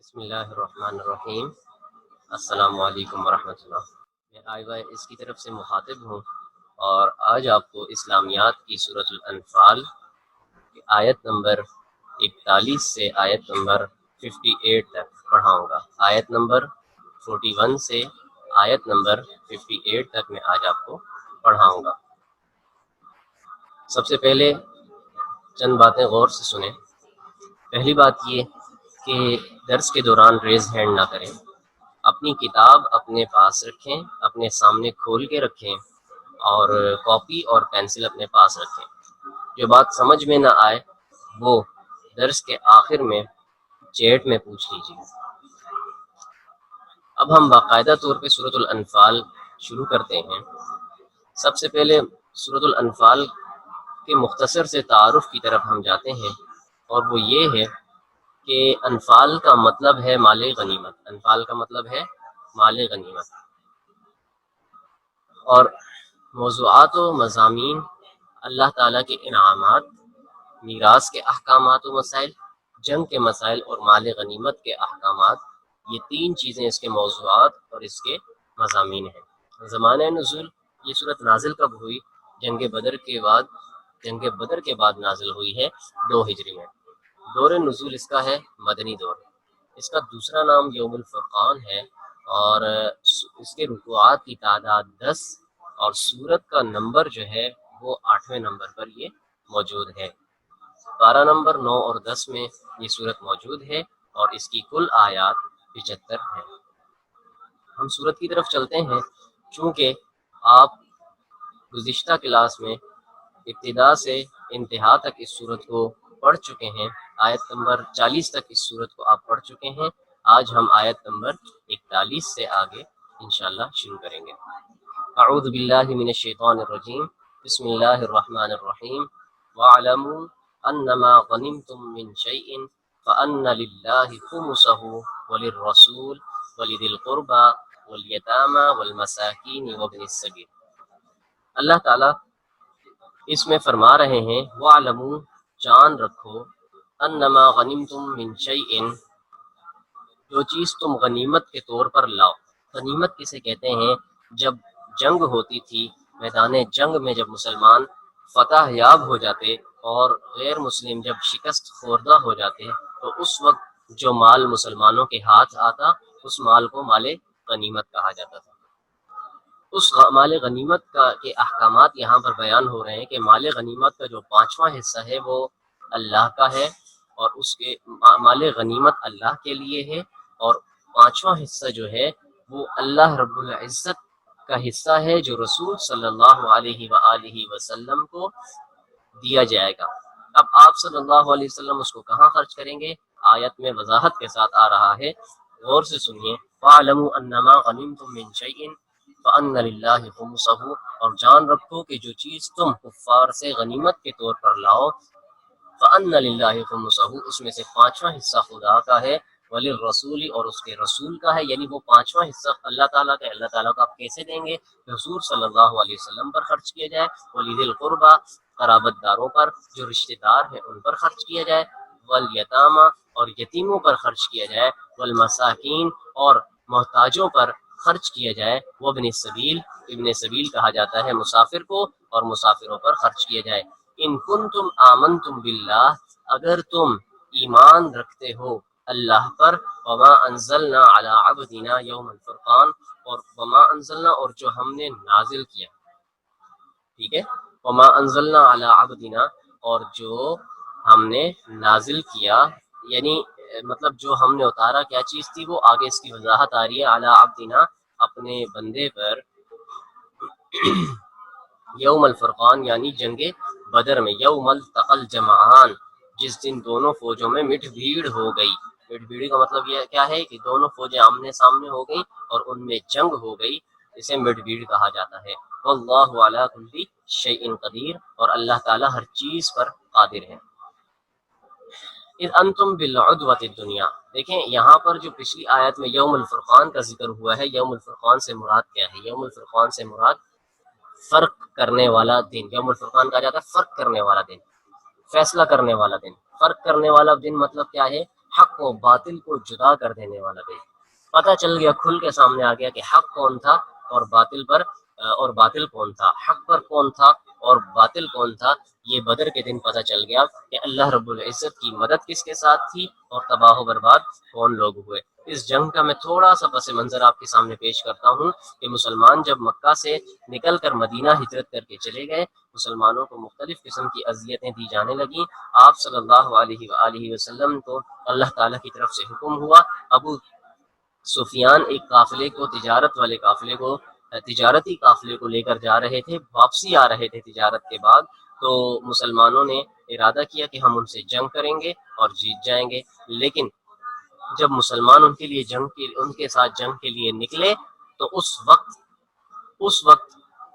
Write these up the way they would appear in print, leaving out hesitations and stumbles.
بسم اللہ الرحمن الرحیم۔ السلام علیکم ورحمۃ اللہ۔ میں آئی وائی اس کی طرف سے مخاطب ہوں اور آج آپ کو اسلامیات کی سورۃ الانفال کی آیت نمبر 41 سے آیت نمبر 58 تک پڑھاؤں گا۔ آیت نمبر 41 سے آیت نمبر 58 تک میں آج آپ کو پڑھاؤں گا۔ سب سے پہلے چند باتیں غور سے سنیں۔ پہلی بات یہ کہ درس کے دوران ریز ہینڈ نہ کریں، اپنی کتاب اپنے پاس رکھیں، اپنے سامنے کھول کے رکھیں اور کاپی اور پینسل اپنے پاس رکھیں۔ جو بات سمجھ میں نہ آئے وہ درس کے آخر میں چیٹ میں پوچھ لیجیے۔ اب ہم باقاعدہ طور پہ سورۃ الانفال شروع کرتے ہیں۔ سب سے پہلے سورۃ الانفال کے مختصر سے تعارف کی طرف ہم جاتے ہیں، اور وہ یہ ہے کہ انفال کا مطلب ہے مال غنیمت۔ انفال کا مطلب ہے مال غنیمت، اور موضوعات و مضامین اللہ تعالیٰ کے انعامات، میراث کے احکامات و مسائل، جنگ کے مسائل اور مال غنیمت کے احکامات، یہ تین چیزیں اس کے موضوعات اور اس کے مضامین ہیں۔ زمانہ نزول، یہ صورت نازل کب ہوئی؟ جنگ بدر کے بعد نازل ہوئی ہے 2 ہجری میں۔ دور نزول اس کا ہے مدنی دور۔ اس کا دوسرا نام یوم الفرقان ہے، اور اس کے رکوعات کی تعداد 10 اور سورت کا نمبر جو ہے وہ 8ویں نمبر پر یہ موجود ہے۔ 12 نمبر 9 اور 10 میں یہ سورت موجود ہے، اور اس کی کل آیات 75 ہیں۔ ہم سورت کی طرف چلتے ہیں۔ چونکہ آپ گزشتہ کلاس میں ابتدا سے انتہا تک اس سورت کو پڑھ چکے ہیں، آیت نمبر 40 تک اس سورت کو آپ پڑھ چکے ہیں۔ آج ہم آیت نمبر 41 سے آگے انشاءاللہ شروع کریں گے۔ اعوذ باللہ من الشیطان الرجیم، بسم اللہ الرحمن الرحیم۔ وَاعْلَمُوا أَنَّمَا غَنِمْتُم مِّن شَيْءٍ فَأَنَّ لِلَّهِ خُمُسَهُ وَلِلرَّسُولِ وَلِذِي الْقُرْبَى وَالْيَتَامَى وَالْمَسَاكِينِ وَابْنِ السَّبِيلِ۔ اللہ تعالیٰ اس میں فرما رہے ہیں وَاعْلَمُوا، جان رکھو، انما غنمتم من شیء، جو چیز تم غنیمت کے طور پر لاؤ۔ غنیمت کسے کہتے ہیں؟ جب جنگ ہوتی تھی، میدان جنگ میں جب مسلمان فتح یاب ہو جاتے اور غیر مسلم جب شکست خوردہ ہو جاتے، تو اس وقت جو مال مسلمانوں کے ہاتھ آتا اس مال کو مال غنیمت کہا جاتا تھا۔ اس مال غنیمت کے احکامات یہاں پر بیان ہو رہے ہیں کہ مال غنیمت کا جو 5واں حصہ ہے وہ اللہ کا ہے، اور اس کے مال غنیمت اللہ کے لیے ہے، اور 5واں حصہ جو ہے وہ اللہ رب العزت کا حصہ ہے جو رسول صلی اللہ علیہ وآلہ وسلم کو دیا جائے گا۔ اب آپ صلی اللہ علیہ وسلم اس کو کہاں خرچ کریں گے؟ آیت میں وضاحت کے ساتھ آ رہا ہے، غور سے سنیے۔ وَاعْلَمُوا أَنَّمَا غَنِمْتُم مِّن شَيْءٍ فَأَنَّ لِلَّهِ خُمُسَهُ، اور جان رکھو کہ جو چیز تم کفار سے غنیمت کے طور پر لاؤ، فَأَنَّ لِلَّهِ خُمُسَهُ، اس میں سے 5واں حصہ خدا کا ہے، وَلِلرَّسُولِ، اور اس کے رسول کا ہے، یعنی وہ 5واں حصہ اللہ تعالیٰ کا ہے۔ اللہ تعالیٰ کو آپ کیسے دیں گے؟ حضور صلی اللہ علیہ وسلم پر خرچ کیا جائے، وَلِذِي الْقُرْبَى، قرابت داروں پر جو رشتہ دار ہیں ان پر خرچ کیا جائے، وَالْيَتَامَى، اور یتیموں پر خرچ کیا جائے، وَالْمَسَاكِينَ، اور محتاجوں پر خرچ کیا جائے، وَابْنِ السَّبِيلِ، ابن سبیل کہا جاتا ہے مسافر کو، اور مسافروں پر خرچ کیا جائے۔ ان کنتم آمنتم باللہ، اگر تم ایمان رکھتے ہو اللہ پر، وما انزلنا علی عبدنا یوم الفرقان، اور وما انزلنا، اور جو ہم نے نازل کیا، ٹھیک ہے، وما انزلنا علی عبدنا، اور جو ہم نے نازل کیا، یعنی مطلب جو ہم نے اتارا کیا چیز تھی، وہ آگے اس کی وضاحت آ رہی ہے، علی عبدنا، اپنے بندے پر، یوم الفرقان یعنی جنگ بدر میں، یوم التقى الجمعان، جس دن دونوں فوجوں میں مٹ بھیڑ ہو گئی۔ مٹ بھیڑ کا مطلب یہ کیا ہے کہ دونوں فوجیں آمنے سامنے ہو گئی اور ان میں جنگ ہو گئی، اسے مٹ بھیڑ کہا جاتا ہے۔ واللہ علی کل شیء قدیر، اور اللہ تعالیٰ ہر چیز پر قادر ہے۔ اذ انتم بالعدوۃ الدنیا، دیکھیں یہاں پر جو پچھلی آیت میں یوم الفرقان کا ذکر ہوا ہے، یوم الفرقان سے مراد کیا ہے؟ یوم الفرقان سے مراد فرق کرنے والا دن۔ یوم الفرقان کہا جاتا ہے فرق کرنے والا دن، فیصلہ کرنے والا دن۔ فرق کرنے والا دن مطلب کیا ہے؟ حق و باطل کو جدا کر دینے والا دن۔ پتہ چل گیا، کھل کے سامنے آ گیا کہ حق کون تھا اور باطل کون تھا، حق پر کون تھا اور باطل کون تھا۔ یہ بدر کے دن پتہ چل گیا کہ اللہ رب العزت کی مدد کس کے ساتھ تھی اور تباہ و برباد کون لوگ ہوئے۔ اس جنگ کا میں تھوڑا سا پس منظر آپ کے سامنے پیش کرتا ہوں کہ مسلمان جب مکہ سے نکل کر مدینہ ہجرت کر کے چلے گئے، مسلمانوں کو مختلف قسم کی اذیتیں دی جانے لگیں۔ آپ صلی اللہ علیہ وآلہ وسلم کو اللہ تعالیٰ کی طرف سے حکم ہوا، ابو سفیان ایک قافلے کو تجارتی قافلے کو لے کر جا رہے تھے، واپسی آ رہے تھے تجارت کے بعد، تو مسلمانوں نے ارادہ کیا کہ ہم ان سے جنگ کریں گے اور جیت جائیں گے۔ لیکن جب مسلمان ان کے ساتھ جنگ کے لیے نکلے تو اس وقت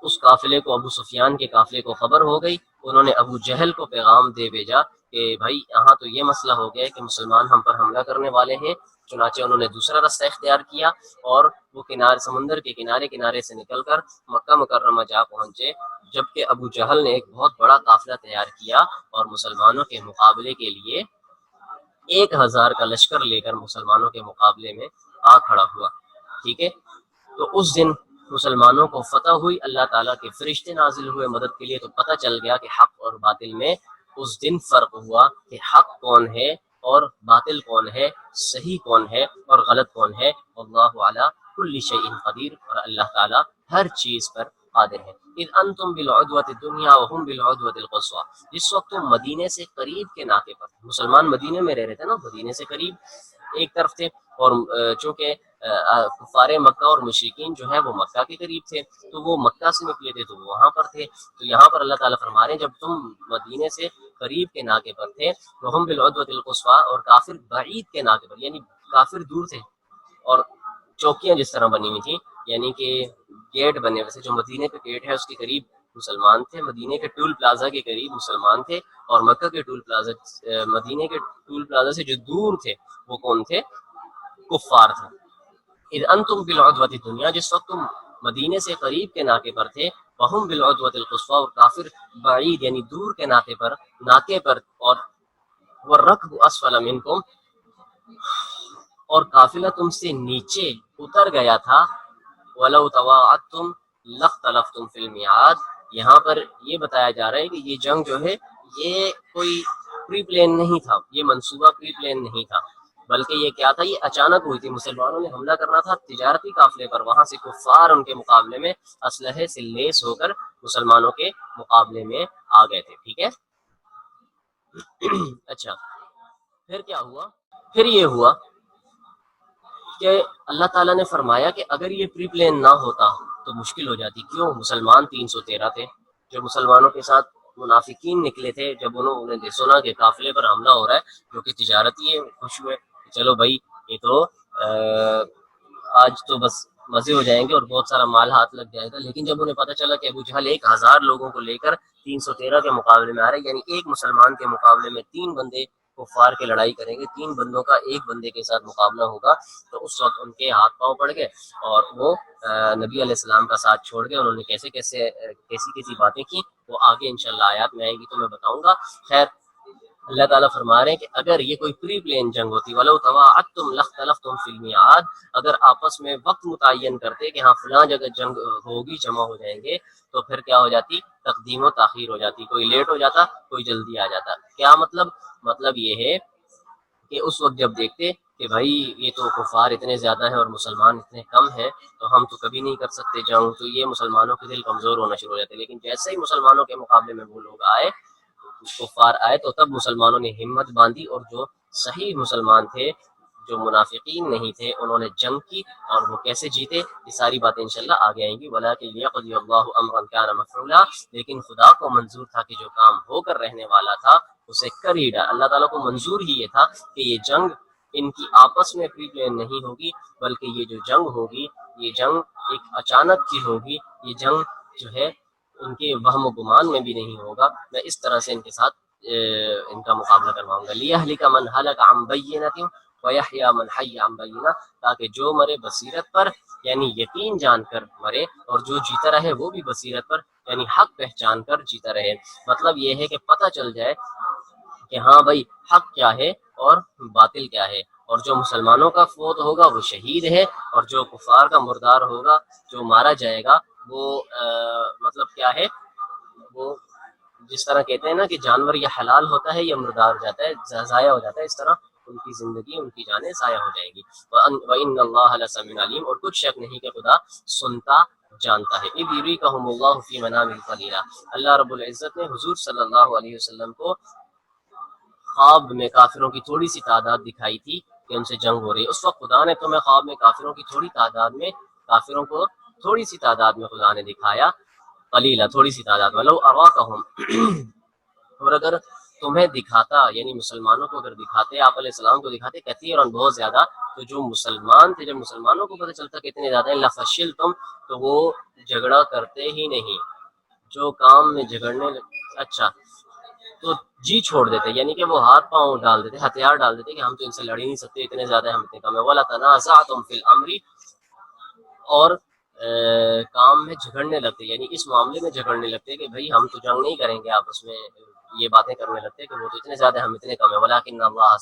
اس قافلے کو، ابو سفیان کے قافلے کو خبر ہو گئی۔ انہوں نے ابو جہل کو پیغام دے بھیجا کہ بھائی یہاں تو یہ مسئلہ ہو گیا کہ مسلمان ہم پر حملہ کرنے والے ہیں۔ چنانچہ انہوں نے دوسرا رستہ اختیار کیا اور وہ سمندر کے کنارے سے نکل کر مکہ مکرمہ جا پہنچے، جبکہ ابو جہل نے ایک بہت بڑا قافلہ تیار کیا اور مسلمانوں کے مقابلے کے لیے 1000 کا لشکر لے کر مسلمانوں کے مقابلے میں آ کھڑا ہوا۔ ٹھیک ہے، تو اس دن مسلمانوں کو فتح ہوئی، اللہ تعالیٰ کے فرشتے نازل ہوئے مدد کے لیے، تو پتہ چل گیا کہ حق اور باطل میں اس دن فرق ہوا کہ حق کون ہے اور باطل کون ہے، صحیح کون ہے اور غلط کون ہے۔ واللہ علی کل شیء قدیر، اور اللہ تعالیٰ ہر چیز پر قادر ہے۔ اذ انتم بالعدوۃ الدنیا وهم بالعدوۃ القصویٰ، جس وقت تم مدینے سے قریب کے ناطے پر، مسلمان مدینے میں رہ رہے تھے نا، مدینے سے قریب ایک طرف تھے، اور چونکہ کفار مکہ اور مشرکین جو ہیں وہ مکہ کے قریب تھے، تو وہ مکہ سے نکلے تھے تو وہ وہاں پر تھے۔ تو یہاں پر اللہ تعالیٰ فرما رہے ہیں جب تم مدینے سے قریب کے ناکے پر تھے، وہم بالعدوۃ القصویٰ، اور کافر بعید کے ناکے پر، یعنی کافر دور تھے، اور چوکیاں جس طرح بنی ہوئی تھیں، یعنی کہ گیٹ بنے ہوئے تھے، جو مدینے کے گیٹ ہے اس کے قریب مسلمان تھے، مدینے کے ٹول پلازا کے قریب مسلمان تھے، اور مکہ کے مدینے کے ٹول پلازا سے جو دور تھے وہ کون تھے؟ کفار تھے۔ اذ انتم بالعدوۃ الدنیا، جس وقت تم مدینے سے قریب کے ناکے پر تھے، وہم بالعدوۃ القصویٰ، اور کافر بعید یعنی دور کے ناکے پر، اور والرکب اسفل منکم، اور قافلہ تم سے نیچے اتر گیا تھا، وَلَوْ تَوَاعَدْتُمْ لَاخْتَلَفْتُمْ فِي الْمِيعَادِ، یہاں پر یہ بتایا جا رہا ہے کہ یہ جنگ جو ہے یہ کوئی پری پلان نہیں تھا، یہ منصوبہ پری پلان نہیں تھا، بلکہ یہ کیا تھا، یہ اچانک ہوئی تھی۔ مسلمانوں نے حملہ کرنا تھا تجارتی قافلے پر، وہاں سے کفار ان کے مقابلے میں اسلحے سے لیس ہو کر مسلمانوں کے مقابلے میں آ گئے تھے۔ ٹھیک ہے، اچھا پھر کیا ہوا؟ پھر یہ ہوا کہ اللہ تعالیٰ نے فرمایا کہ اگر یہ پری پلان نہ ہوتا تو مشکل ہو جاتی۔ کیوں؟ مسلمان 313 تھے، جو مسلمانوں کے ساتھ منافقین نکلے تھے، جب انہوں نے سنا کہ قافلے پر حملہ ہو رہا ہے جو کہ تجارتی ہے، خوش ہوئے، چلو بھائی یہ تو آج تو بس مزے ہو جائیں گے اور بہت سارا مال ہاتھ لگ جائے گا۔ لیکن جب انہیں پتہ چلا کہ ابو جہل 1000 لوگوں کو لے کر 313 کے مقابلے میں آ رہے، یعنی ایک مسلمان کے مقابلے میں 3 بندے کفار کے لڑائی کریں گے، 3 بندوں کا ایک بندے کے ساتھ مقابلہ ہوگا، تو اس وقت ان کے ہاتھ پاؤں پڑ گئے اور وہ نبی علیہ السلام کا ساتھ چھوڑ گئے۔ انہوں نے کیسی باتیں کی، وہ آگے انشاءاللہ آیات میں آئے گی تو میں بتاؤں گا۔ خیر، اللہ تعالیٰ فرما رہے ہیں کہ اگر یہ کوئی پری پلان جنگ ہوتی، وَلَوْ تَوَاعَدْتُمْ لَاخْتَلَفْتُمْ فِي الْمِيعَادِ، اگر آپس میں وقت متعین کرتے کہ ہاں فلاں جگہ جنگ ہوگی، جمع ہو جائیں گے، تو پھر کیا ہو جاتی؟ تقدیم و تاخیر ہو جاتی، کوئی لیٹ ہو جاتا، کوئی جلدی آ جاتا۔ کیا مطلب یہ ہے کہ اس وقت جب دیکھتے کہ بھائی یہ تو کفار اتنے زیادہ ہیں اور مسلمان اتنے کم ہیں، تو ہم تو کبھی نہیں کر سکتے جنگ، تو یہ مسلمانوں کے دل کمزور ہونا شروع ہو جاتے۔ لیکن جیسے ہی مسلمانوں کے مقابلے میں وہ لوگ آئے، کفار آئے، تو تب مسلمانوں نے ہمت باندھی، اور جو صحیح مسلمان تھے، جو منافقین نہیں تھے، انہوں نے جنگ کی، اور وہ کیسے جیتے یہ ساری باتیں انشاءاللہ آگے آئیں گی۔ وَلَٰكِن لِيَقْضِيَ اللَّهُ أَمْرًا كَانَ مَفْعُولًا، لیکن خدا کو منظور تھا کہ جو کام ہو کر رہنے والا تھا اسے کر ہی ڈالا۔ اللہ تعالیٰ کو منظور ہی یہ تھا کہ یہ جنگ ان کی آپس میں پری پلان نہیں ہوگی، بلکہ یہ جو جنگ ہوگی، یہ جنگ ایک اچانک کی ہوگی، یہ جنگ جو ہے ان کے وہم و گمان میں بھی نہیں ہوگا، میں اس طرح سے ان کے ساتھ ان کا مقابلہ کرواؤں گا۔ لِيَهْلِكَ مَنْ هَلَكَ عَنْ بَيِّنَةٍ وَيَحْيَىٰ مَنْ حَيَّ عَنْ بَيِّنَةٍ، تاکہ جو مرے بصیرت پر یعنی یقین جان کر مرے، اور جو جیتا رہے وہ بھی بصیرت پر یعنی حق پہچان کر جیتا رہے۔ مطلب یہ ہے کہ پتہ چل جائے کہ ہاں بھائی حق کیا ہے اور باطل کیا ہے، اور جو مسلمانوں کا فوت ہوگا وہ شہید ہے، اور جو کفار کا مردار ہوگا، جو مارا جائے گا، وہ مطلب کیا ہے، وہ جس طرح کہتے ہیں نا کہ جانور یا حلال ہوتا ہے یا مردار ہو جاتا ہے، ضائع ہو جاتا ہے، اس طرح ان کی زندگی، ان کی جانیں ضائع ہو جائے گی۔ وَإِنَّ اللَّهَ لَسَمِيعٌ عَلِيمٌ، اور کچھ شک نہیں کہ خدا سنتا جانتا ہے۔ اِذْ يُرِيكَهُمُ اللَّهُ فِي مَنَامِهِ قَلِيلًا، اللہ رب العزت نے حضور صلی اللہ علیہ وسلم کو خواب میں کافروں کی تھوڑی سی تعداد دکھائی تھی کہ ان سے جنگ ہو رہی ہے۔ اس وقت خدا نے تمہیں خواب میں کافروں کی تھوڑی تعداد میں، کافروں کو تھوڑی سی تعداد میں خدا نے دکھایا، قلیلہ تھوڑی سی تعداد، ولو اراکہم اور اگر تمہیں دکھاتا، یعنی مسلمانوں کو اگر دکھاتے، آپ علیہ السلام کو دکھاتے کثیرن بہت زیادہ، تو جو مسلمان تھے، جب مسلمانوں کو پتہ چلتا کہ اتنے زیادہ ہیں، لفشلتم تو وہ جھگڑا کرتے ہی نہیں، جو کام میں جھگڑنے اچھا تو جی چھوڑ دیتے، یعنی کہ وہ ہاتھ پاؤں ڈال دیتے، ہتھیار ڈال دیتے کہ ہم تو ان سے لڑ ہی نہیں سکتے، اتنے زیادہ ہم اتنے کم ہیں، ولا تنازعتم فی الامر، اور کام میں جھگڑنے لگتے، یعنی اس معاملے میں جھگڑنے لگتے کہ بھئی ہم تو جنگ نہیں کریں گے آپس میں، یہ باتیں کرنے لگتے کہ وہ تو اتنے زیادہ ہم اتنے کم ہیں، ولکن اللہ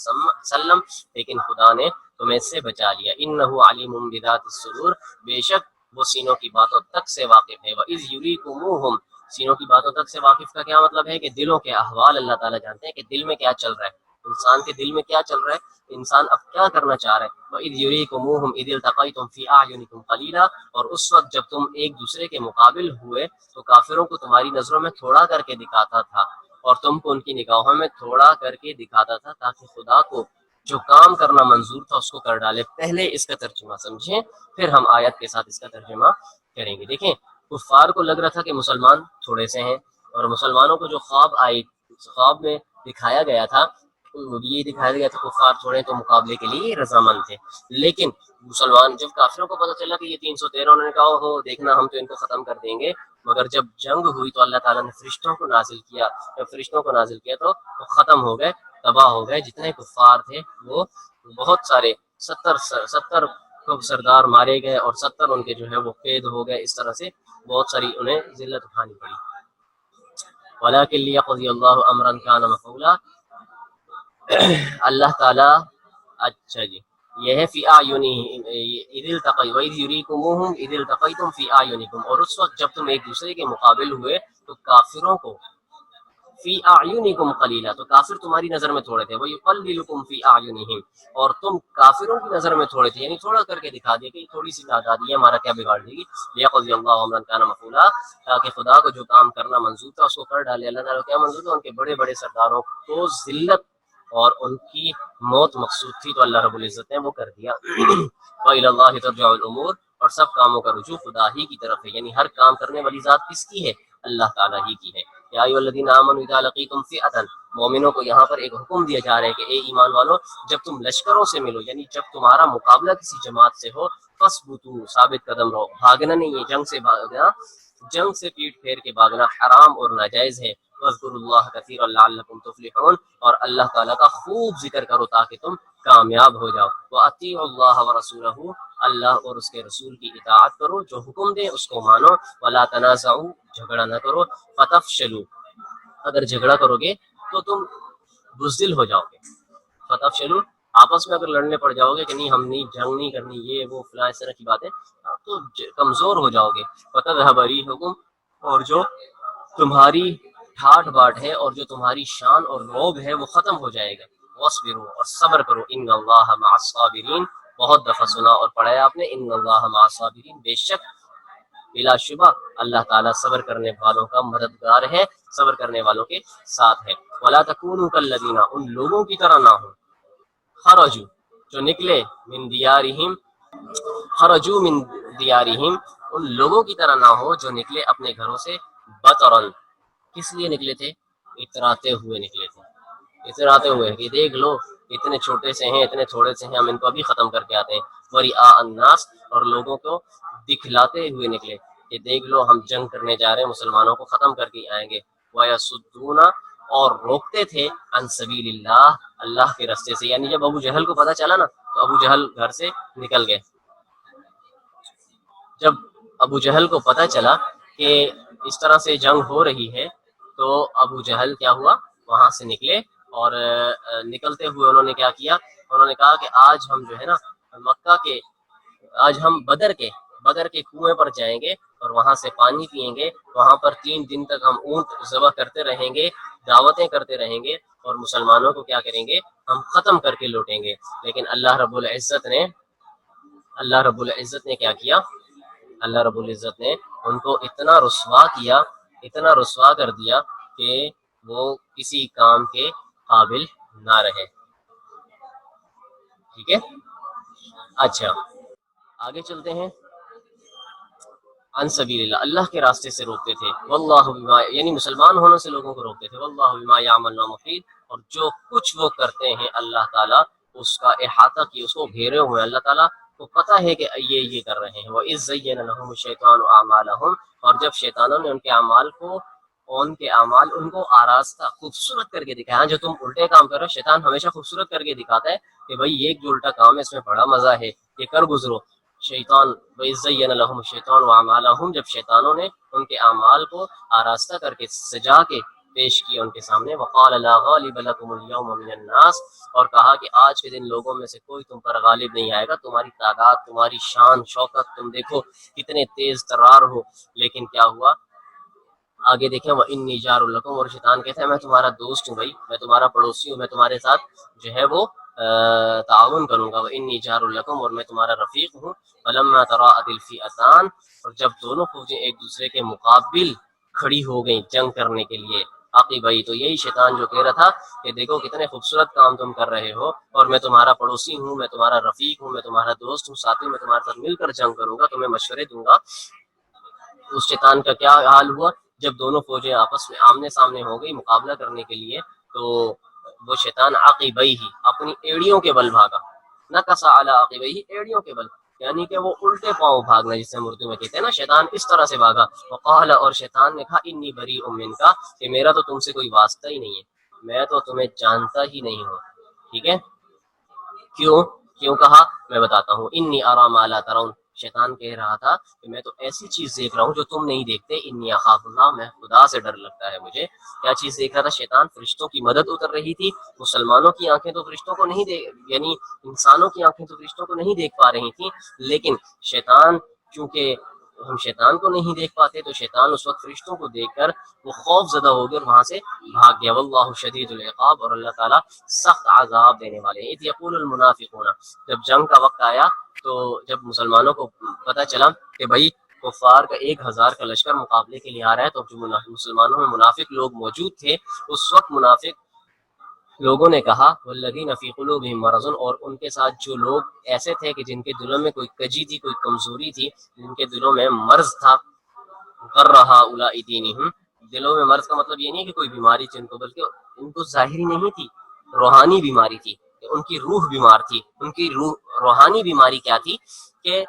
سلم، لیکن خدا نے تمہیں اس سے بچا لیا، انہ علیم بذات الصدور، بے شک وہ سینوں کی باتوں تک سے واقف ہے، وَإِذْ يُرِيكُمُوهُمْ، سینوں کی باتوں تک سے واقف کا کیا مطلب ہے کہ دلوں کے احوال اللہ تعالیٰ جانتے ہیں کہ دل میں کیا چل رہا ہے، انسان کے دل میں کیا چل رہا ہے، انسان اب کیا کرنا چاہ رہا ہے۔ وَإِذْ يُرِيكُمُوهُمْ إِذِ الْتَقَيْتُمْ فِي أَعْيُنِكُمْ قَلِيلًا، اور اس وقت جب تم ایک دوسرے کے مقابل ہوئے تو کافروں کو تمہاری نظروں میں تھوڑا کر کے دکھاتا تھا، اور تم کو ان کی نگاہوں میں تھوڑا کر کے دکھاتا تھا، تاکہ خدا کو جو کام کرنا منظور تھا اس کو کر ڈالے۔ پہلے اس کا ترجمہ سمجھیں، پھر ہم آیت کے ساتھ اس کا ترجمہ کریں گے۔ دیکھیں، کفار کو لگ رہا تھا کہ مسلمان تھوڑے سے ہیں، اور مسلمانوں کو جو خواب میں دکھایا گیا تھا، یہ دکھایا گیا تھا کفار تھوڑے تو مقابلے کے لیے رضامند تھے، لیکن مسلمان جب کافروں کو پتہ چلا کہ یہ 313، انہوں نے کہا ہو دیکھنا ہم تو ان کو ختم کر دیں گے، مگر جب جنگ ہوئی تو اللہ تعالیٰ نے فرشتوں کو نازل کیا، جب فرشتوں کو نازل کیا تو وہ ختم ہو گئے، تباہ ہو گئے، جتنے کفار تھے وہ بہت سارے 70 سردار مارے گئے، اور 70 ان کے جو ہے وہ قید ہو گئے، اس طرح سے بہت ساری انہیں ذلت اٹھانی پڑی۔ وَلَٰكِن لِيَقْضِيَ اللَّهُ أَمْرًا كَانَ مَفْعُولًا، اللہ تعالیٰ، اچھا جی، یہ ہے فی اعینہم اذ التقی واذ یریکموہم اذ التقیتم فی اعینکم، اور اس وقت جب تم ایک دوسرے کے مقابل ہوئے تو کافروں کو فی اعینکم قلیلا، تو کافر تمہاری نظر میں تھوڑے تھے، ویقللکم فی اعینہم، اور تم کافروں کی نظر میں تھوڑے تھے، یعنی تھوڑا کر کے دکھا دیا کہ تھوڑی سی تعداد یہ ہمارا کیا بگاڑ دے گی، لیقضی اللہ امرا کان مفعولا، تاکہ خدا کو جو کام کرنا منظور تھا اس کو کر ڈالے۔ اللہ تعالیٰ کیا منظور تھا؟ ان کے بڑے بڑے سرداروں کو ذلت اور ان کی موت مقصود تھی، تو اللہ رب العزت نے وہ کر دیا۔ وَإِلَى اللَّهِ تَرْجَعُ الْأُمُورُ، اور سب کاموں کا رجوع خدا ہی کی طرف ہے، یعنی ہر کام کرنے والی ذات کس کی ہے؟ اللہ تعالیٰ ہی کی ہے۔ یا ایھا الذین آمنوا اذا لقیتم فئۃ، مومنوں کو یہاں پر ایک حکم دیا جا رہا ہے کہ اے ایمان والو، جب تم لشکروں سے ملو، یعنی جب تمہارا مقابلہ کسی جماعت سے ہو، فاثبتوا، ثابت قدم رہو، بھاگنا نہیں ہے، جنگ سے بھاگنا، جنگ سے پیٹ پھیر کے بھاگنا حرام اور ناجائز ہے۔ واذکروا اللہ کثیرا لعلکم تفلحون، اور اللہ تعالیٰ کا خوب ذکر کرو تاکہ تم کامیاب ہو جاؤ۔ وَأَطِیعُوا اللَّهَ وَرَسُولَهُ، اللہ اور اس کے رسول کی اطاعت کرو، جو حکم دے اس کو مانو۔ وَلَا تَنَازَعُوا، جھگڑا نہ کرو، فَتَفْشَلُوا، اگر جھگڑا کرو گے تو تم بزدل ہو جاؤ گے، فتفشلوا، آپس میں اگر لڑنے پڑ جاؤ گے کہ نہیں ہم نہیں، جنگ نہیں کرنی، یہ وہ فلاں اس طرح کی باتیں، تو کمزور ہو جاؤ گے۔ وَتَذْهَبَ رِيحُكُمْ، اور جو تمہاری ٹھاٹ باٹ ہے اور جو تمہاری شان اور روب ہے وہ ختم ہو جائے گا۔ وَاصْبِرُوا، اور صبر کرو، ان اللہ مع الصابرین، بہت دفعہ سنا اور پڑھا ہے آپ نے، ان اللہ مع الصابرین، بے شک بلا شبہ اللہ تعالیٰ صبر کرنے والوں کا مددگار ہے، صبر کرنے والوں کے ساتھ ہے۔ وَلَا تَكُونُوا كَالَّذِينَ، ان لوگوں کی طرح نہ ہو، خرجوا، جو نکلے، من دیارہم، خرجوا من دیارہم، ان لوگوں کی طرح نہ ہو جو نکلے اپنے گھروں سے، بطرن، کس لیے نکلے تھے؟ اتراتے ہوئے نکلے تھے، اتراتے ہوئے کہ دیکھ لو اتنے چھوٹے سے ہیں، اتنے تھوڑے سے ہیں، ہم ان کو ابھی ختم کر کے آتے ہیں۔ وَرِئَاءَ النَّاسِ، اور لوگوں کو دکھلاتے ہوئے نکلے کہ دیکھ لو ہم جنگ کرنے جا رہے ہیں، مسلمانوں کو ختم کر کے آئیں گے۔ وَيَصُدُّونَ، اور روکتے تھے، عن سبیل اللہ، اللہ کے راستے سے، یعنی جب ابو جہل کو پتہ چلا نا تو ابو جہل گھر سے نکل گئے۔ جب ابو جہل کو پتہ چلا کہ اس طرح سے جنگ ہو رہی ہے تو ابو جہل کیا ہوا، وہاں سے نکلے اور نکلتے ہوئے انہوں نے کیا کیا، انہوں نے کہا کہ آج ہم جو ہے نا مکہ کے، آج ہم بدر کے کنویں پر جائیں گے اور وہاں سے پانی پیئیں گے، وہاں پر 3 دن تک ہم اونٹ ذبح کرتے رہیں گے، دعوتیں کرتے رہیں گے اور مسلمانوں کو کیا کریں گے، ہم ختم کر کے لوٹیں گے۔ لیکن اللہ رب العزت نے کیا کیا، اللہ رب العزت نے ان کو اتنا رسوا کیا، اتنا رسوا کر دیا کہ وہ کسی کام کے قابل نہ رہے۔ ٹھیک ہے، اچھا آگے چلتے ہیں۔ عن سبیل اللہ، اللہ کے راستے سے روکتے تھے، واللہ بما، یعنی مسلمان ہونے سے لوگوں کو روکتے تھے، واللہ بما یعملون محیط، اور جو کچھ وہ کرتے ہیں اللہ تعالیٰ اس کا احاطہ کی، اس کو گھیرے ہوئے، اللہ تعالیٰ کو پتہ ہے کہ یہ کر رہے ہیں۔ وَإِذْ زَيَّنَ لَهُمُ الشَّيْطَانُ أَعْمَالَهُمْ، اور جب شیطانوں نے ان کے اعمال ان کو آراستہ خوبصورت کر کے دکھایا، جو تم الٹے کام کر رہے ہو، شیطان ہمیشہ خوبصورت کر کے دکھاتا ہے کہ بھائی یہ جو الٹا کام ہے اس میں بڑا مزہ ہے، یہ کر گزرو۔ شیطان وَإِذْ زَيَّنَ لَهُمُ الشَّيْطَانُ أَعْمَالَهُمْ، جب شیطانوں نے ان کے اعمال کو آراستہ کر کے سجا کے پیش کیا ان کے سامنے، وَقَالَ لَا غَالِبَ لَكُمُ الْيَوْمَ مِنَ النَّاسِ، اور کہا کہ آج کے دن لوگوں میں سے کوئی تم پر غالب نہیں آئے گا، تمہاری تعداد، تمہاری شان شوکت، تم دیکھو کتنے تیز ترار ہو، لیکن کیا ہوا آگے دیکھیں، وَإِنِّي جَارٌ لَكُمْ، اور شیطان کہتا ہے میں تمہارا دوست ہوں بھائی، میں تمہارا پڑوسی ہوں، میں تمہارے ساتھ جو ہے وہ تعاون کروں گا، وَإِنِّي جَارٌ لَكُمْ، اور میں تمہارا رفیق ہوں۔ فَلَمَّا تَرَاءَتِ الْفِئَتَانِ، اور جب دونوں فوجیں ایک دوسرے کے مقابل کھڑی ہو گئیں جنگ کرنے کے لیے، عقیبئی، تو یہی شیطان جو کہہ رہا تھا کہ دیکھو کتنے خوبصورت کام تم کر رہے ہو اور میں تمہارا پڑوسی ہوں، میں تمہارا رفیق ہوں، میں تمہارا دوست ہوں، ساتھی، میں تمہارے ساتھ مل کر جنگ کروں گا، تمہیں مشورے دوں گا۔ اس شیطان کا کیا حال ہوا، جب دونوں فوجیں آپس میں آمنے سامنے ہو گئی مقابلہ کرنے کے لیے، تو وہ شیطان عقیبئی ہی، اپنی ایڑیوں کے بل بھاگا، نکص علی عقیبئی، ایڑیوں کے بل، یعنی کہ وہ الٹے پاؤں بھاگنا، جس سے اردو میں کہتے ہیں نا، شیطان اس طرح سے بھاگا۔ وقال، اور شیطان نے کہا، انی بریء منک، کہ میرا تو تم سے کوئی واسطہ ہی نہیں ہے، میں تو تمہیں جانتا ہی نہیں ہوں۔ ٹھیک ہے، کیوں کہا میں بتاتا ہوں، انی اری ما لا ترون، شیطان کہہ رہا تھا کہ میں تو ایسی چیز دیکھ رہا ہوں جو تم نہیں دیکھتے، انی اخاف اللہ، میں خدا سے ڈر لگتا ہے مجھے۔ کیا چیز دیکھ رہا تھا شیطان؟ فرشتوں کی مدد اتر رہی تھی، مسلمانوں کی آنکھیں تو فرشتوں کو نہیں دیکھ، یعنی انسانوں کی آنکھیں تو فرشتوں کو نہیں دیکھ پا رہی تھیں، لیکن شیطان، چونکہ ہم شیطان کو نہیں دیکھ پاتے، تو شیطان اس وقت فرشتوں کو دیکھ کر وہ خوف زدہ ہو گیا اور وہاں سے بھاگ گیا۔ واللہ شدید العقاب، اور اللہ تعالیٰ سخت عذاب دینے والے ہیں۔ اذ یقول المنافقون، جب جنگ کا وقت آیا تو جب مسلمانوں کو پتہ چلا کہ بھائی کفار کا 1000 کا لشکر مقابلے کے لیے آ رہا ہے، تو جو مسلمانوں میں منافق لوگ موجود تھے، اس وقت منافق لوگوں نے کہا، والذین فی قلوبہم مرض، اور ان کے ساتھ جو لوگ ایسے تھے کہ جن کے دلوں میں کوئی کجی تھی، کوئی کمزوری تھی، جن کے دلوں میں مرض تھا، غر ہؤلاء دینہم، دلوں میں مرض کا مطلب یہ نہیں کہ کوئی بیماری تھی ان کو، بلکہ ان کو ظاہری نہیں تھی، روحانی بیماری تھی، ان کی روح بیمار تھی۔ ان کی روحانی بیماری کیا تھی کہ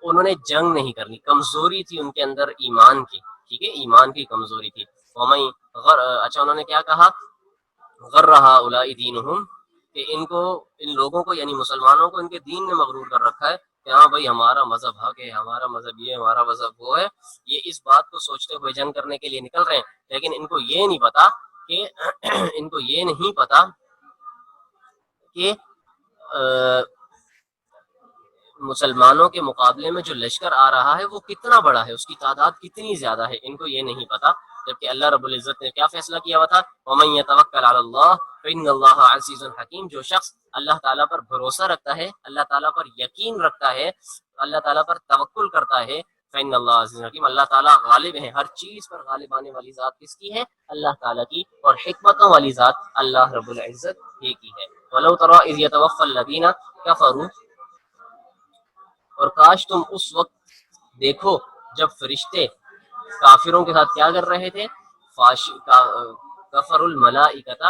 انہوں نے جنگ نہیں کرنی، کمزوری تھی ان کے اندر ایمان کی، ٹھیک ہے، ایمان کی کمزوری تھی۔ اچھا انہوں نے کیا کہا، غر ہؤلاء دینہم، کہ ان لوگوں کو یعنی مسلمانوں کو ان کے دین نے مغرور کر رکھا ہے کہ ہاں بھائی ہمارا مذہب حق ہے، ہمارا مذہب یہ، ہمارا مذہب وہ ہے، یہ اس بات کو سوچتے ہوئے جنگ کرنے کے لیے نکل رہے ہیں، لیکن ان کو یہ نہیں پتا کہ ان کو یہ نہیں پتا کہ مسلمانوں کے مقابلے میں جو لشکر آ رہا ہے وہ کتنا بڑا ہے، اس کی تعداد کتنی زیادہ ہے، ان کو یہ نہیں پتا۔ جبکہ اللہ رب العزت نے کیا فیصلہ کیا ہوا تھا، وَمَن يَتَوَكَّلْ عَلَى اللَّهِ فَإِنَّ اللَّهَ عَزِيزٌ حَكِيمٌ، جو شخص اللہ تعالیٰ پر بھروسہ رکھتا ہے، اللہ تعالیٰ پر یقین رکھتا ہے، اللہ تعالیٰ پر توکل کرتا ہے، فَإِنَّ اللَّهَ عَزِيزٌ حَكِيمٌ، اللہ تعالیٰ غالب ہے، ہر چیز پر غالب آنے والی ذات کس کی ہے؟ اللہ تعالیٰ کی، اور حکمتوں والی ذات اللہ رب العزت ہی کی ہے۔ وَلَوْ تَرَىٰ إِذْ يَتَوَفَّى الَّذِينَ كَفَرُوا، اور کاش تم اس وقت دیکھو جب فرشتے کافروں کے ساتھ کیا کر رہے تھے، کفر الملائکۃ،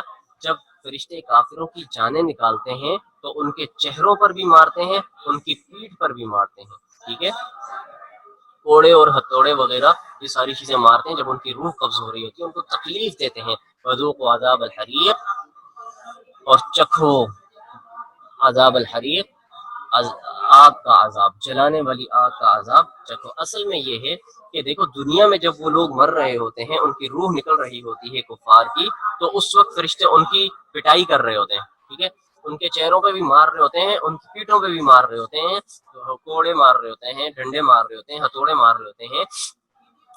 جب فرشتے کافروں کی جانیں نکالتے ہیں تو ان کے چہروں پر بھی مارتے ہیں، ان کی پیٹھ پر بھی مارتے ہیں، ٹھیک ہے، کوڑے اور ہتھوڑے وغیرہ یہ ساری چیزیں مارتے ہیں جب ان کی روح قبض ہو رہی ہوتی ہے، ان کو تکلیف دیتے ہیں۔ وذوقوا عذاب الحریق، اور چکھو عذاب الحریق، آگ کا عذاب، جلانے والی آگ کا عذاب چکھو۔ اصل میں یہ ہے کہ دیکھو دنیا میں جب وہ لوگ مر رہے ہوتے ہیں، ان کی روح نکل رہی ہوتی ہے کفار کی، تو اس وقت فرشتے ان کی پٹائی کر رہے ہوتے ہیں، ٹھیک ہے، ان کے چہروں پہ بھی مار رہے ہوتے ہیں، ان کی پیٹھوں پہ بھی مار رہے ہوتے ہیں، کوڑے مار رہے ہوتے ہیں، ڈنڈے مار رہے ہوتے ہیں، ہتھوڑے مار رہے ہوتے ہیں،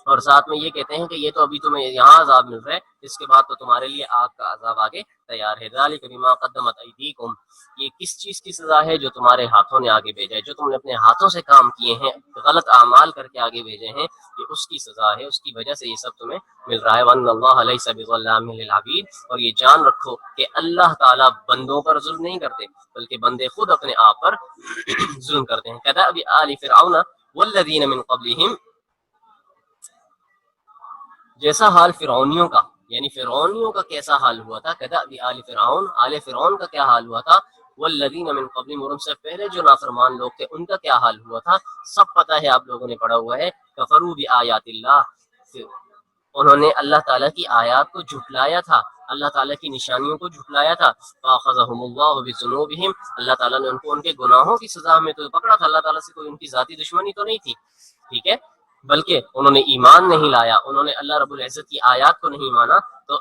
اور ساتھ میں یہ کہتے ہیں کہ یہ تو ابھی تمہیں یہاں عذاب مل رہا ہے، اس کے بعد تو تمہارے لیے آگ کا عذاب آگے تیار ہے۔ ذالک بما قدمت ایدیکم، یہ کس چیز کی سزا ہے؟ جو تمہارے ہاتھوں نے آگے بھیجا ہے، جو تم نے اپنے ہاتھوں سے کام کیے ہیں، غلط اعمال کر کے آگے بھیجے ہیں، یہ اس کی سزا ہے، اس کی وجہ سے یہ سب تمہیں مل رہا ہے۔ وَأَنَّ اللَّهَ لَيْسَ بِظَلَّامٍ لِّلْعَبِيدِ، اور یہ جان رکھو کہ اللہ تعالیٰ بندوں پر ظلم نہیں کرتے، بلکہ بندے خود اپنے آپ پر ظلم کرتے ہیں۔ كَدَأْبِ آلِ فِرْعَوْنَ وَالَّذِينَ مِن قَبْلِهِمْ، جیسا حال فرعونیوں کا، یعنی فرعونیوں کا کیسا حال ہوا تھا، کدأب آل فرعون، آل فرعون کا کیا حال ہوا تھا، والذین من قبلہم، اور ان سے پہلے جو نافرمان لوگ تھے ان کا کیا حال ہوا تھا، سب پتہ ہے، آپ لوگوں نے پڑھا ہوا ہے۔ کفروا بآیات اللہ، انہوں نے اللہ تعالیٰ کی آیات کو جھٹلایا تھا، اللہ تعالیٰ کی نشانیوں کو جھٹلایا تھا۔ فاخذہم اللہ بذنوبہم، اللہ تعالیٰ نے ان کو ان کے گناہوں کی سزا میں تو پکڑا تھا، اللہ تعالیٰ سے کوئی ان کی ذاتی دشمنی تو نہیں تھی، ٹھیک ہے، بلکہ انہوں نے ایمان نہیں لایا، انہوں نے اللہ رب العزت کی آیات کو نہیں مانا، تو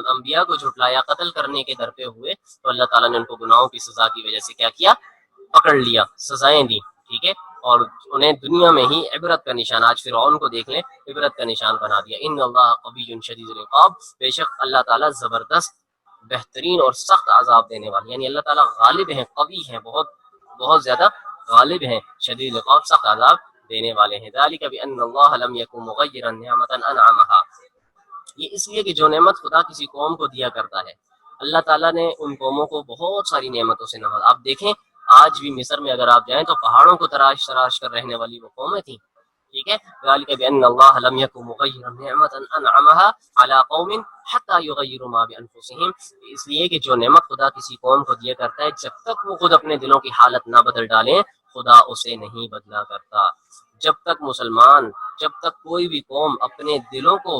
انبیاء کو جھٹلایا، قتل کرنے کے در پہ ہوئے، تو اللہ تعالیٰ نے ان کو گناہوں کی سزا کی وجہ سے کیا کیا، پکڑ لیا، سزائیں دی، ٹھیک ہے، اور انہیں دنیا میں ہی عبرت کا نشان، آج فرعون کو دیکھ لیں، عبرت کا نشان بنا دیا۔ ان اللہ قوی شدید العقاب، بے شک اللہ تعالیٰ زبردست، بہترین اور سخت عذاب دینے والے، یعنی اللہ تعالیٰ غالب ہیں، قوی ہیں، بہت بہت زیادہ غالب ہیں، شدید العقاب، سخت عذاب دینے والے ہیں۔ ذالک بان اللہ لم یکن مغیرا نعمۃ انعمها، یہ اس لیے کہ جو نعمت خدا کسی قوم کو دیا کرتا ہے، اللہ تعالیٰ نے ان قوموں کو بہت ساری نعمتوں سے نوازا۔ آپ دیکھیں آج بھی مصر میں اگر آپ جائیں تو پہاڑوں کو تراش تراش کر رہنے والی وہ قومیں تھیں، ٹھیک ہے، ذالک بان اللہ لم یکن مغیرا نعمۃ انعمها علی قوم حتی یغیروا ما بانفسہم، اس لیے کہ جو نعمت خدا کسی قوم کو دیا کرتا ہے، جب تک وہ خود اپنے دلوں کی حالت نہ بدل ڈالیں، خدا اسے نہیں بدلا کرتا۔ جب تک مسلمان، جب تک کوئی بھی قوم اپنے دلوں کو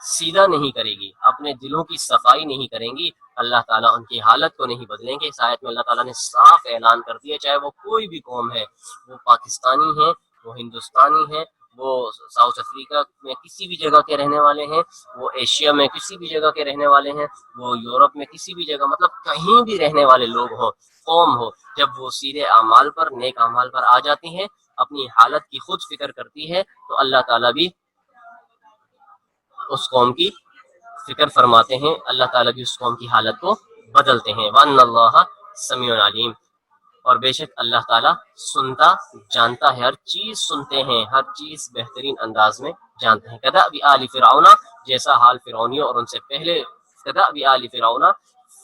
سیدھا نہیں کرے گی، اپنے دلوں کی صفائی نہیں کریں گی، اللہ تعالیٰ ان کی حالت کو نہیں بدلیں گے۔ اس آیت میں اللہ تعالیٰ نے صاف اعلان کر دیا، چاہے وہ کوئی بھی قوم ہے، وہ پاکستانی ہے، وہ ہندوستانی ہے، وہ ساؤتھ افریقہ میں کسی بھی جگہ کے رہنے والے ہیں، وہ ایشیا میں کسی بھی جگہ کے رہنے والے ہیں، وہ یورپ میں کسی بھی جگہ، مطلب کہیں بھی رہنے والے لوگ ہوں، قوم ہو، جب وہ سیدھے اعمال پر، نیک اعمال پر آ جاتی ہیں، اپنی حالت کی خود فکر کرتی ہے، تو اللہ تعالیٰ بھی اس قوم کی فکر فرماتے ہیں، اللہ تعالیٰ بھی اس قوم کی حالت کو بدلتے ہیں۔ وَأَنَّ اللَّهَ سَمِيعٌ عَلِيمٌ، اور بے شک اللہ تعالیٰ سنتا جانتا ہے، ہر چیز سنتے ہیں، ہر چیز بہترین انداز میں جانتے ہیں۔ کدأب آل فرعون، جیسا حال فرعونیوں اور ان سے پہلے، کدأب آل فرعون،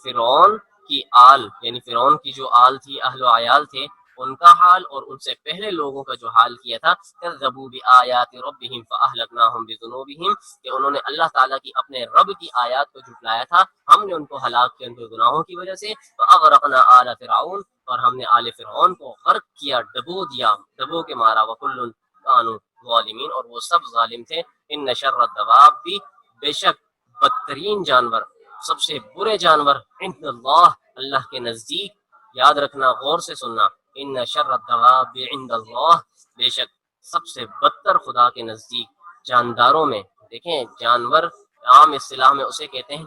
فرعون کی آل، یعنی فرعون کی جو آل تھی، اہل و عیال تھے، ان کا حال اور ان سے پہلے لوگوں کا جو حال کیا تھا، کذبوا بآیات ربہم فاہلکناہم بذنوبہم، کہ انہوں نے اللہ تعالیٰ کی، اپنے رب کی آیات کو جھٹلایا تھا، ہم نے ان کو ہلاک کیا ان کے گناہوں کی وجہ سے، فاغرقنا آل فرعون، اور ہم نے آل فرعون کو غرق کیا، ڈبو دیا، ڈبو کے مارا، وکل کانوا ظالمین، اور وہ سب ظالم تھے۔ ان شر الدواب، بے شک بدترین جانور، سب سے برے جانور، عند اللہ، اللہ کے نزدیک، یاد رکھنا، غور سے سننا، ان شر الدواب عند اللہ، بے شک سب سے بدتر خدا کے نزدیک جانداروں میں، دیکھیں جانور عام اصطلاح میں اسے کہتے ہیں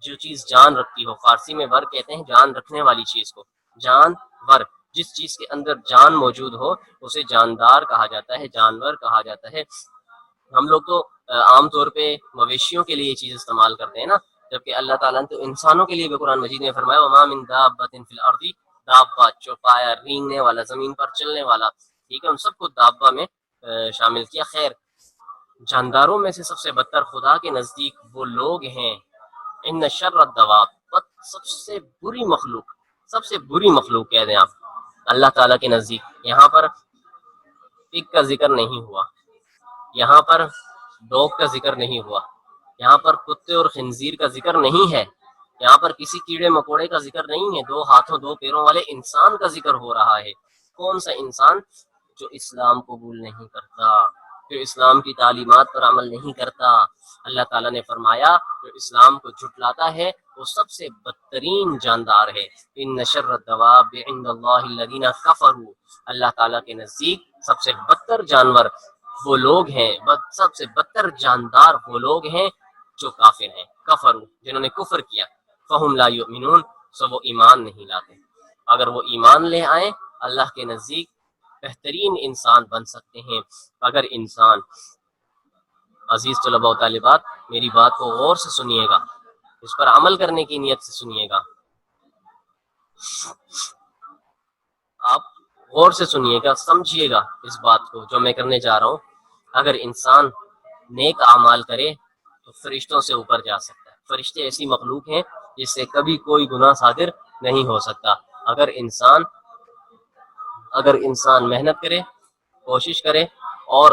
جو چیز جان رکھتی ہو، فارسی میں ور کہتے ہیں جان رکھنے والی چیز کو، جانور، جس چیز کے اندر جان موجود ہو اسے جاندار کہا جاتا ہے، جانور کہا جاتا ہے۔ ہم لوگ تو عام طور پہ مویشیوں کے لیے یہ چیز استعمال کرتے ہیں نا، جبکہ اللہ تعالیٰ نے تو انسانوں کے لیے بھی قرآن مجید میں فرمایا، وما من دابۃ فی الارض، دابہ چوپایا، رینگنے والا، زمین پر چلنے والا، ٹھیک ہے، ان سب کو دابہ میں شامل کیا۔ خیر، جانداروں میں سے سب سے بدتر خدا کے نزدیک وہ لوگ ہیں، ان شر الدواب، سب سے بری مخلوق، سب سے بری مخلوق کہہ دیں آپ اللہ تعالیٰ کے نزدیک۔ یہاں پر پگ کا ذکر نہیں ہوا، یہاں پر ڈوگ کا ذکر نہیں ہوا، یہاں پر کتے اور خنزیر کا ذکر نہیں ہے، یہاں پر کسی کیڑے مکوڑے کا ذکر نہیں ہے، دو ہاتھوں دو پیروں والے انسان کا ذکر ہو رہا ہے۔ کون سا انسان؟ جو اسلام قبول نہیں کرتا، جو اسلام کی تعلیمات پر عمل نہیں کرتا، اللہ تعالیٰ نے فرمایا جو اسلام کو جھٹلاتا ہے وہ سب سے بدترین جاندار ہے. ان شر الدواب عند اللہ الذین کفروا، اللہ تعالیٰ کے نزدیک سب سے بدتر جانور وہ لوگ ہیں، سب سے بدتر جاندار وہ لوگ ہیں جو کافر ہیں، کفروا جنہوں نے کفر کیا، فہم لا یؤمنون سو وہ ایمان نہیں لاتے. اگر وہ ایمان لے آئیں اللہ کے نزدیک بہترین انسان بن سکتے ہیں. اگر انسان، عزیز طلباء و طالبات میری بات کو غور سے سنیے گا، اس پر عمل کرنے کی نیت سے سنیے گا، آپ غور سے سنیے گا، سمجھیے گا اس بات کو جو میں کرنے جا رہا ہوں. اگر انسان نیک اعمال کرے تو فرشتوں سے اوپر جا سکتا ہے. فرشتے ایسی مخلوق ہیں جس سے کبھی کوئی گناہ صادر نہیں ہو سکتا. اگر انسان محنت کرے، کوشش کرے اور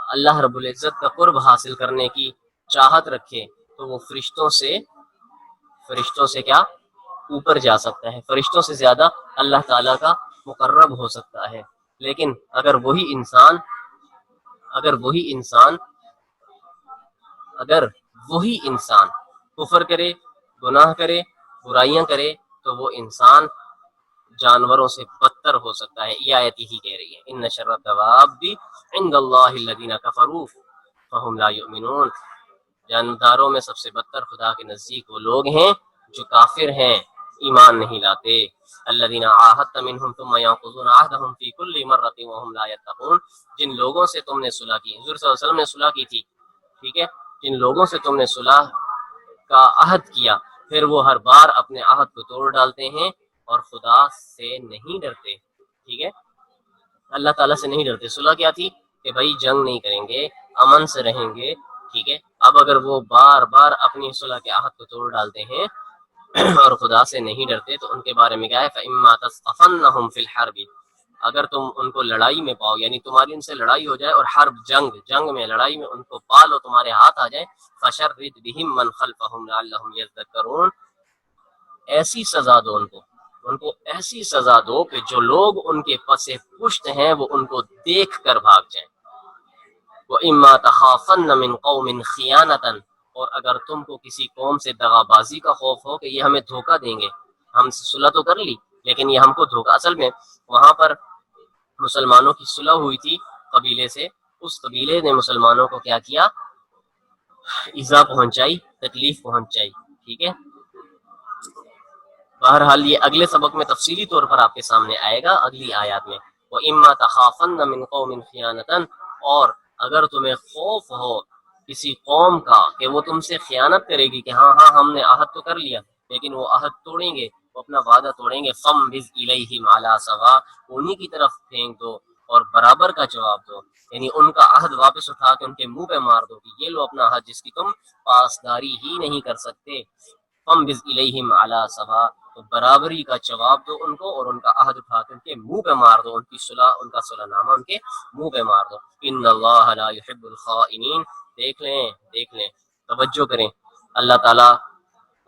اللہ رب العزت کا قرب حاصل کرنے کی چاہت رکھے تو وہ فرشتوں سے کیا اوپر جا سکتا ہے، فرشتوں سے زیادہ اللہ تعالیٰ کا مقرب ہو سکتا ہے. لیکن اگر وہی انسان کفر کرے، گناہ کرے، برائیاں کرے تو وہ انسان جانوروں سے بدتر ہو سکتا ہے. یہ آیت ہی کہہ رہی ہے ان شر الدواب عند اللہ الذین کفروا فہم لا یؤمنون، جانداروں میں سب سے بدتر خدا کے نزدیک وہ لوگ ہیں جو کافر ہیں، ایمان نہیں لاتے. الذین عاہدت منہم ثم ينقضون عہدہم فی کل مرۃ وہم لا یتقون، جن لوگوں سے تم نے صلح کی، حضور صلی اللہ علیہ وسلم نے صلح کی تھی، ٹھیک ہے، جن لوگوں سے تم نے صلح کا عہد کیا پھر وہ ہر بار اپنے عہد کو توڑ ڈالتے ہیں اور خدا سے نہیں ڈرتے. ٹھیک ہے، اللہ تعالیٰ سے نہیں ڈرتے. صلح کیا تھی کہ بھائی جنگ نہیں کریں گے، امن سے رہیں گے. ٹھیک ہے، اب اگر وہ بار بار اپنی صلح کے عہد کو توڑ ڈالتے ہیں اور خدا سے نہیں ڈرتے تو ان کے بارے میں کیا ہے فَإِمَّا تَثْقَفَنَّهُمْ فِي الْحَرْبِ، اگر تم ان کو لڑائی میں پاؤ، یعنی تمہاری ان سے لڑائی ہو جائے اور حرب جنگ میں لڑائی میں ان کو پالو، تمہارے ہاتھ آ جائے، فَشَرِّدْ بِهِمْ مَنْ خَلْفَهُمْ لَعَلَّهُمْ يَذَّكَّرُونَ، ایسی سزا دو ان کو ایسی سزا دو کہ جو لوگ ان کے پس پشت ہیں وہ ان کو دیکھ کر بھاگ جائیں. وَإِمَّا تَخَافَنَّ مِنْ قَوْمٍ خِيَانَةً، اور اگر تم کو کسی قوم سے دغا بازی کا خوف ہو کہ یہ ہمیں دھوکہ دیں گے، ہم سے صلح تو کر لی لیکن یہ ہم کو دھوکہ، اصل میں وہاں پر مسلمانوں کی صلح ہوئی تھی قبیلے سے، اس قبیلے نے مسلمانوں کو کیا کیا، ایذا پہنچائی، تکلیف پہنچائی. ٹھیک ہے، بہرحال یہ اگلے سبق میں تفصیلی طور پر آپ کے سامنے آئے گا اگلی آیات میں. وَإِمَّا تَخَافَنَّ مِنْ قَوْمٍ خِيَانَةً، اور اگر تمہیں خوف ہو کسی قوم کا کہ وہ تم سے خیانت کرے گی کہ ہاں ہم نے عہد تو کر لیا لیکن وہ عہد توڑیں گے، وہ اپنا وعدہ توڑیں گے، فَامْبِزْ إِلَيْهِمْ عَلَىٰ سَوَاءٍ، انہی کی طرف پھینک دو اور برابر کا جواب دو، یعنی ان کا عہد واپس اٹھا کے ان کے منہ پہ مار دو کہ یہ لو اپنا عہد جس کی تم پاسداری ہی نہیں کر سکتے. فَامْبِزْ إِلَيْهِمْ عَلَىٰ سَوَاءٍ، تو برابری کا جواب دو ان کو اور ان کا عہد اٹھا کے ان کے منہ پہ مار دو، ان کا صلح نامہ ان کے منہ پہ مار دو. ان اللہ لا يحب الخائنین، دیکھ لیں توجہ کریں، اللہ تعالیٰ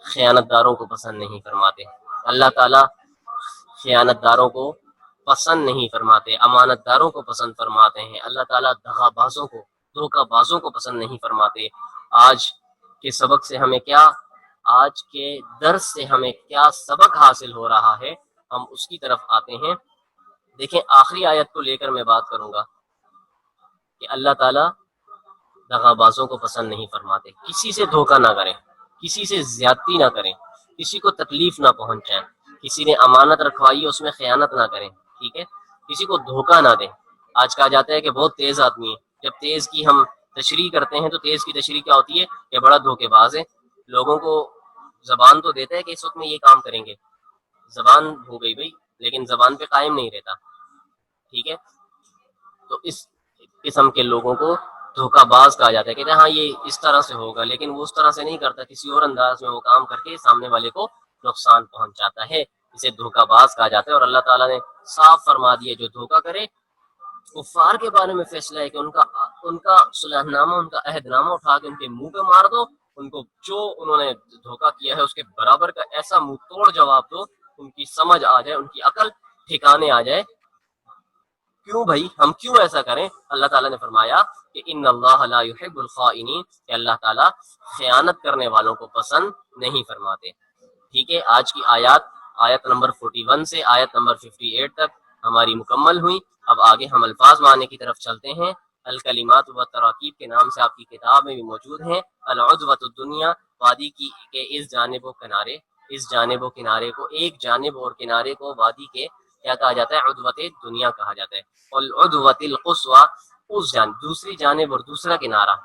خیانت داروں کو پسند نہیں فرماتے، اللہ تعالیٰ خیانت داروں کو پسند نہیں فرماتے، امانت داروں کو پسند فرماتے ہیں. اللہ تعالیٰ دغا بازوں کو، دھوکہ بازوں کو پسند نہیں فرماتے. آج کے سبق سے ہمیں کیا، آج کے درس سے ہمیں کیا سبق حاصل ہو رہا ہے، ہم اس کی طرف آتے ہیں. دیکھیں آخری آیت کو لے کر میں بات کروں گا کہ اللہ تعالیٰ دغا بازوں کو پسند نہیں فرماتے. کسی سے دھوکہ نہ کریں، کسی سے زیادتی نہ کریں، کسی کو تکلیف نہ پہنچائیں، کسی نے امانت رکھوائی ہے اس میں خیانت نہ کریں. ٹھیک ہے، کسی کو دھوکہ نہ دیں. آج کہا جاتا ہے کہ بہت تیز آدمی ہے، جب تیز کی ہم تشریح کرتے ہیں تو تیز کی تشریح کیا ہوتی ہے کہ بڑا دھوکے باز ہے، لوگوں کو زبان تو دیتا ہے کہ اس وقت میں یہ کام کریں گے، زبان ہو گئی بھائی لیکن زبان پہ قائم نہیں رہتا. ٹھیک ہے، تو اس قسم کے لوگوں کو دھوکہ باز کہا جاتا ہے، کہتے ہیں ہاں یہ اس طرح سے ہوگا لیکن وہ اس طرح سے نہیں کرتا، کسی اور انداز میں وہ کام کر کے سامنے والے کو نقصان پہنچاتا ہے، اسے دھوکہ باز کہا جاتا ہے. اور اللہ تعالیٰ نے صاف فرما دیا جو دھوکہ کرے، کفار کے بارے میں فیصلہ ہے کہ ان کا صلح نامہ، ان کا عہد نامہ اٹھا کے ان کے منہ پہ مار دو، ان کو جو انہوں نے دھوکہ کیا ہے اس کے برابر کا ایسا منہ توڑ جواب دو، ان کی سمجھ آ جائے، ان کی عقل ٹھکانے آ جائے کیوں بھائی ہم کیوں ایسا کریں؟ اللہ تعالیٰ نے فرمایا کہ ان اللہ لا يحب الخائنین، کہ اللہ تعالیٰ خیانت کرنے والوں کو پسند نہیں فرماتے۔ ٹھیک ہے، آج کی آیت نمبر 41 سے آیت نمبر 58 تک ہماری مکمل ہوئی۔ اب آگے ہم الفاظ معنی کی طرف چلتے ہیں۔ الکلمات و تراکیب کے نام سے آپ کی کتاب میں بھی موجود ہیں۔ العدوۃ الدنیا، وادی کی کے اس جانب و کنارے، اس جانب و کنارے کو، ایک جانب اور کنارے کو وادی کے کیا کہا جاتا ہے؟ عدوۃ دنیا کہا جاتا ہے۔ والعدوۃ القصوی، اس جانب دوسری جانب اور دوسرا کنارہ،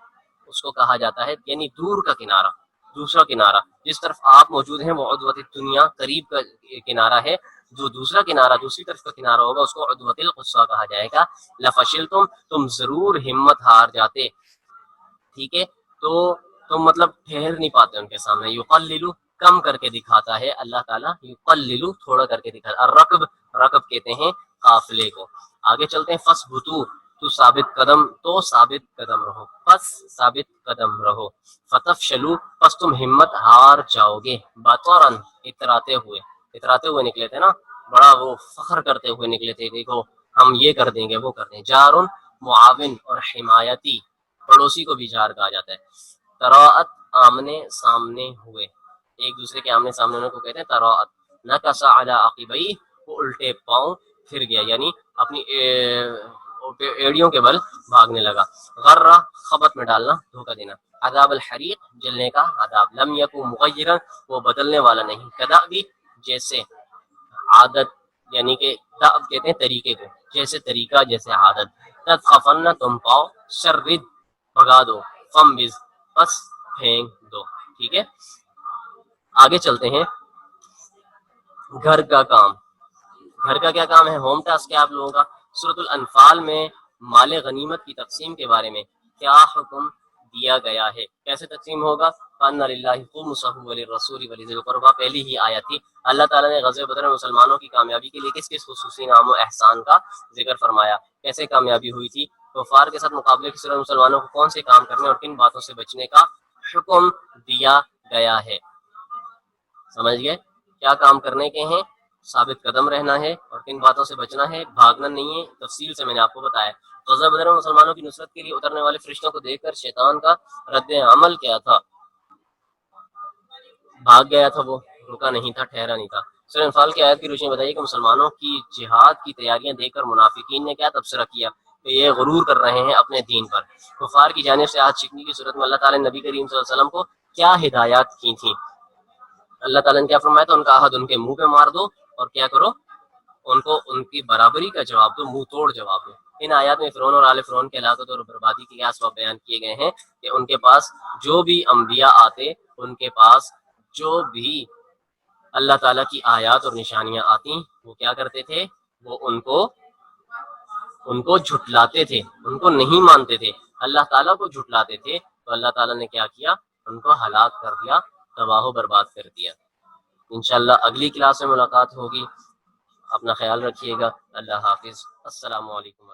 اس کو کہا جاتا ہے یعنی دور کا کنارہ، دوسرا کنارہ جس طرف آپ موجود ہیں وہ عدوۃ الدنیا قریب کا کنارہ ہے، جو دوسرا کنارہ دوسری طرف کا کنارہ ہوگا اس کو عدوۃ القصوی کہا جائے گا۔ لفشلتم، تم ضرور ہمت ہار جاتے، ٹھیک ہے، تو تم مطلب ٹھہر نہیں پاتے ان کے سامنے۔ یقللو، کم کر کے دکھاتا ہے اللہ تعالیٰ، یقللو تھوڑا کر کے دکھاتا ہے۔ الرکب، رکب کہتے ہیں قافلے کو۔ آگے چلتے ہیں۔ فثبتو، تو ثابت قدم رہو، پس ثابت قدم رہو۔ فتفشلو، پس تم ہمت ہار جاؤ گے۔ بطرن، اتراتے ہوئے نکلے تھے نا، بڑا وہ فخر کرتے ہوئے نکلے تھے، دیکھو ہم یہ کر دیں گے وہ کر دیں گے۔ جارن، معاون اور حمایتی، پڑوسی کو بھی جار کہا جاتا ہے۔ تراعت، آمنے سامنے ہوئے، ایک دوسرے کے آمنے سامنے ہونے کو کہتے ہیں تراعت۔ نکسا علی عقبیہ، وہ الٹے پاؤں پھر گیا، یعنی اپنی ایڑیوں کے بل بھاگنے لگا۔ غرہ، خبط میں ڈالنا، دھوکہ دینا۔ عذاب الحریق، جلنے کا عذاب۔ لم یکو مغیرا، وہ بدلنے والا نہیں۔ کدأبی، جیسے، عادت، یعنی کہ دأب کہتے ہیں طریقے کو، جیسے طریقہ، جیسے عادت۔ تدخفن، تم پاؤ۔ شرد، بھگا دو۔ فمبز، پس پھینک دو، ٹھیک ہے۔ آگے چلتے ہیں۔ گھر کا کام، گھر کا کیا کام ہے؟ ہوم ٹاسک ہے آپ لوگوں کا۔ سورۃ الانفال میں مال غنیمت کی تقسیم کے بارے میں کیا حکم دیا گیا ہے؟ کیسے تقسیم ہوگا؟ فَأَنَّ لِلَّهِ خُمُسَهُ وَلِلرَّسُولِ وَلِذِي الْقُرْبَىٰ، پہلی ہی آیت تھی۔ اللہ تعالیٰ نے غزوہ بدر میں مسلمانوں کی کامیابی کے لیے کس کس خصوصی نام و احسان کا ذکر فرمایا؟ کیسے کامیابی ہوئی تھی؟ کفار کے ساتھ مقابلے کی صورت مسلمانوں کو کون سے کام کرنے اور کن باتوں سے بچنے کا حکم دیا گیا ہے؟ سمجھ گئے؟ کیا کام کرنے کے ہیں؟ ثابت قدم رہنا ہے، اور کن باتوں سے بچنا ہے؟ بھاگنا نہیں ہے، تفصیل سے میں نے آپ کو بتایا۔ غزوہ بدر میں مسلمانوں کی نصرت کے لیے اترنے والے فرشتوں کو دیکھ کر شیطان کا رد عمل کیا تھا؟ بھاگ گیا تھا، وہ رکا نہیں تھا، ٹھہرا نہیں تھا۔ سورہ انفال کی آیت کی روشنی بتائیے کہ مسلمانوں کی جہاد کی تیاریاں دیکھ کر منافقین نے کیا تبصرہ کیا؟ کہ یہ غرور کر رہے ہیں اپنے دین پر۔ کفار کی جانب سے آج شکنی کی صورت میں اللہ تعالیٰ نے نبی کریم صلی اللہ علیہ وسلم کو کیا ہدایات کی تھیں؟ اللہ تعالیٰ نے کیا فرمایا تھا؟ ان کا عہد ان کے منہ پہ مار دو، اور کیا کرو؟ ان کو ان کی برابری کا جواب دو، منہ توڑ جواب دو۔ ان آیات میں فرعون اور آل فرعون کے ہلاکت اور بربادی کے کیا اسباب بیان کیے گئے ہیں؟ کہ ان کے پاس جو بھی انبیاء آتے، ان کے پاس جو بھی اللہ تعالیٰ کی آیات اور نشانیاں آتی، وہ کیا کرتے تھے؟ وہ ان کو جھٹلاتے تھے، ان کو نہیں مانتے تھے، اللہ تعالیٰ کو جھٹلاتے تھے، تو اللہ تعالیٰ نے کیا کیا؟ ان کو ہلاک کر دیا، تباہ و برباد کر دیا۔ انشاءاللہ اگلی کلاس میں ملاقات ہوگی، اپنا خیال رکھیے گا۔ اللہ حافظ، السلام علیکم۔